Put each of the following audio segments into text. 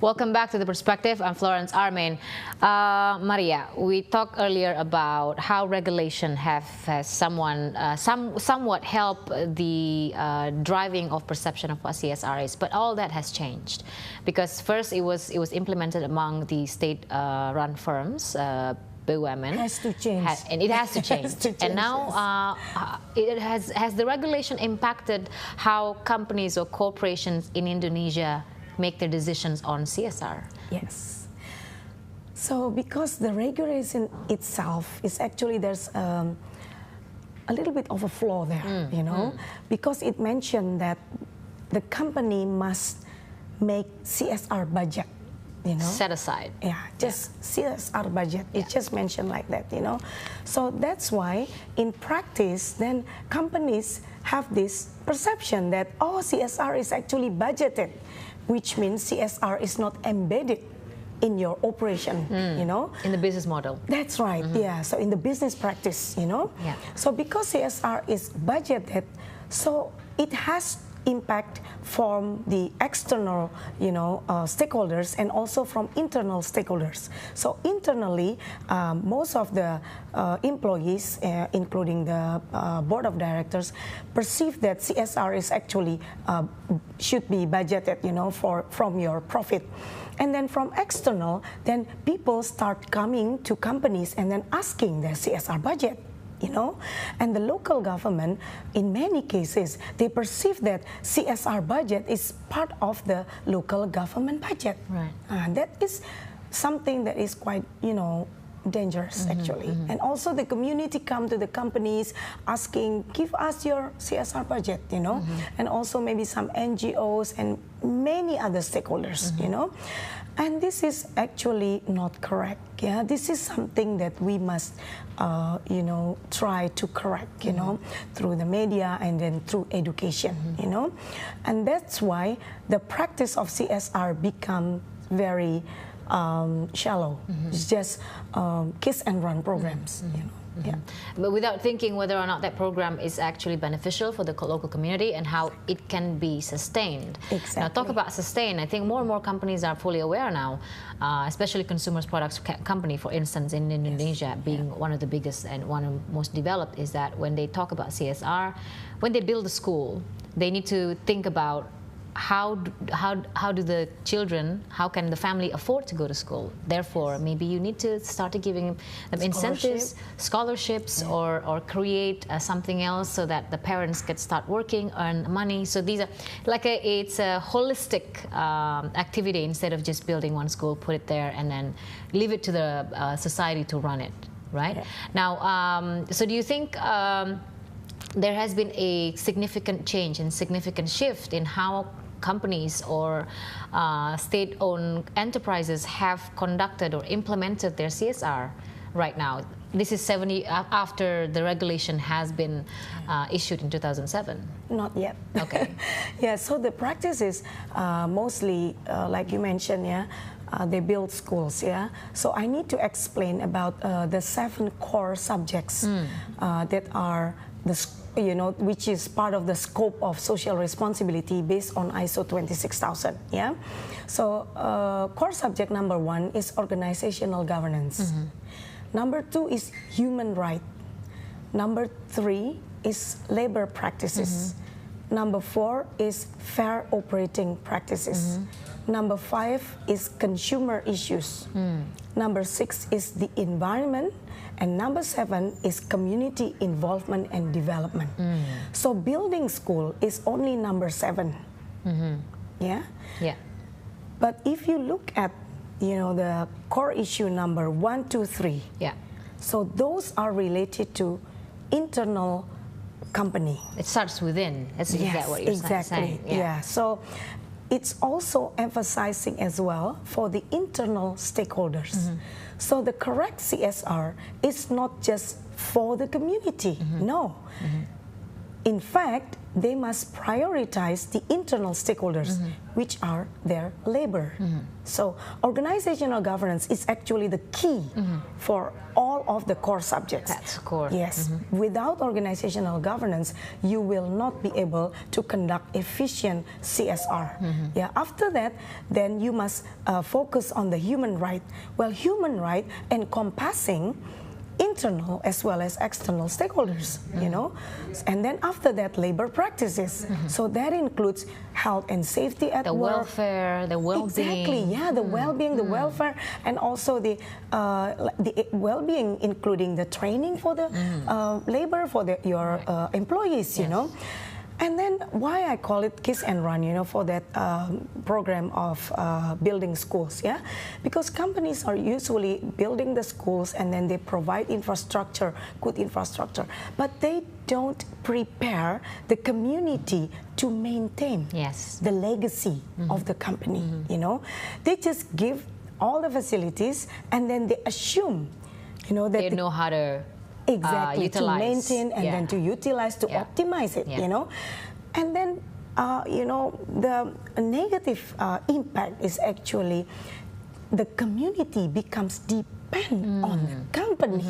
Welcome back to The Perspective. I'm Florence Armin. Maria, we talked earlier about how regulation has somewhat helped the driving of perception of what CSR is, but all that has changed because first it was implemented among the state-run firms. BUMN has to change, and it has to change. And now, has the regulation impacted how companies or corporations in Indonesia make their decisions on CSR? Yes. So because the regulation itself is actually, there's a little bit of a flaw there, because it mentioned that the company must make CSR budget. Set aside. Yeah, just CSR budget. It just mentioned like that, So that's why in practice, then companies have this perception that, oh, CSR is actually budgeted, which means CSR is not embedded in your operation, In the business model. That's right, yeah. So in the business practice, Yeah. So because CSR is budgeted, so it has impact from the external, stakeholders and also from internal stakeholders. So internally, most of the employees, including the board of directors, perceive that CSR is actually should be budgeted, from your profit. And then from external, then people start coming to companies and then asking their CSR budget. And the local government, in many cases, they perceive that CSR budget is part of the local government budget. Right. That is something that is quite, dangerous, actually. And also the community come to the companies asking, give us your CSR budget, and also maybe some NGOs and many other stakeholders, And this is actually not correct. Yeah, this is something that we must, try to correct, through the media and then through education, And that's why the practice of CSR become very shallow. It's just kiss and run programs, Yeah. But without thinking whether or not that program is actually beneficial for the local community and how it can be sustained. Exactly. Now, talk about sustain. I think more and more companies are fully aware now, especially consumer products company, for instance, in Indonesia, being one of the biggest and one of the most developed, is that when they talk about CSR, when they build a school, they need to think about how do the children, how can the family afford to go to school? Therefore, maybe you need to start giving them incentives, scholarships, or create something else so that the parents can start working, earn money. So these are it's a holistic activity instead of just building one school, put it there, and then leave it to the society to run it, right? Yeah. Now, so do you think there has been a significant change and significant shift in how companies or state-owned enterprises have conducted or implemented their CSR right now? This is 70 after the regulation has been issued in 2007. Not yet. Okay. Yeah. So the practice is mostly, like you mentioned, they build schools. Yeah. So I need to explain about the 7 core subjects that are which is part of the scope of social responsibility based on ISO 26000. Yeah. So core subject number 1 is organizational governance. Number 2 is human right. Number 3 is labor practices. Number 4 is fair operating practices. Number 5 is consumer issues. Number 6 is the environment. And number 7 is community involvement and development. So building school is only number 7. Yeah? Yeah. But if you look at, the core issue number 1, 2, 3. Yeah. So those are related to internal company. It starts within. Is that what you're exactly. saying? Yeah. So it's also emphasizing as well for the internal stakeholders. So the correct CSR is not just for the community. No. In fact, they must prioritize the internal stakeholders, which are their labor. So organizational governance is actually the key for all of the core subjects. That's core. Yes. Without organizational governance, you will not be able to conduct efficient CSR. Yeah. After that, then you must focus on the human right. Well, human right encompassing internal as well as external stakeholders, you know, and then after that, labor practices. So that includes health and safety at the work, welfare, the well-being. Exactly, yeah, the well-being, the welfare, and also the well-being, including the training for the labor for your employees, you know. And then why I call it Kiss and Run, you know, for that program of building schools, yeah? Because companies are usually building the schools and then they provide infrastructure, good infrastructure, but they don't prepare the community to maintain the legacy of the company, you know? They just give all the facilities and then they assume, you know, that they know how to exactly to maintain and then to utilize, to optimize it, you know. And then you know, the negative impact is actually the community becomes depend on the company.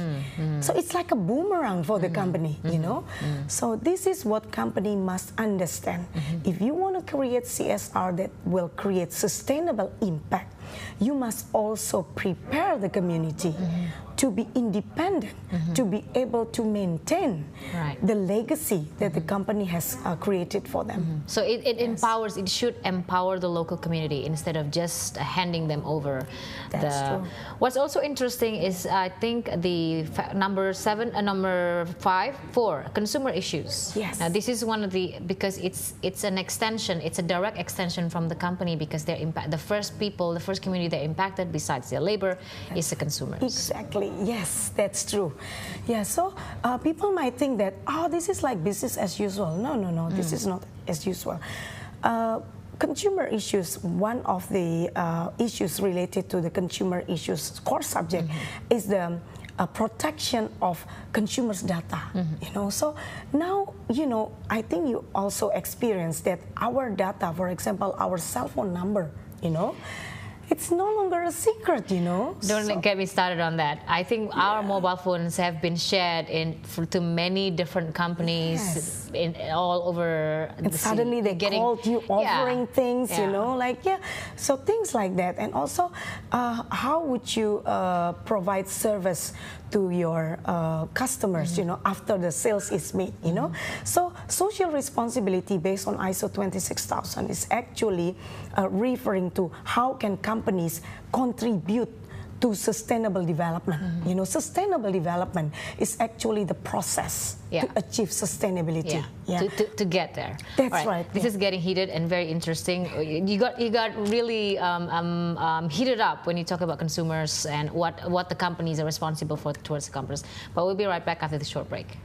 So it's like a boomerang for the company, you know. So this is what company must understand. If you want to create CSR that will create sustainable impact, you must also prepare the community to be independent, to be able to maintain the legacy that the company has created for them. So it empowers, it should empower the local community instead of just handing them over. That's true. What's also interesting is I think the number 4, consumer issues. Yes. Now this is one of the, because it's an extension, it's a direct extension from the company because they're the first people, the first community that impacted besides their labor is the consumers. Exactly. Yes, that's true. Yeah, so people might think that, oh, this is like business as usual. No, no, no, this is not as usual. Consumer issues, one of the issues related to the consumer issues core subject is the protection of consumers' data, you know. So now, you know, I think you also experience that our data, for example, our cell phone number, you know, it's no longer a secret, you know. Don't get me started on that. I think our mobile phones have been shared to many different companies all over. And suddenly they called you offering things, you know, like, so things like that. And also, how would you provide service to your customers, you know, after the sales is made, you know. So social responsibility based on ISO 26000 is actually referring to how can companies contribute to sustainable development. You know, sustainable development is actually the process to achieve sustainability. To get there. That's right. This is getting heated and very interesting. You got really heated up when you talk about consumers and what the companies are responsible for towards the companies. But we'll be right back after this short break.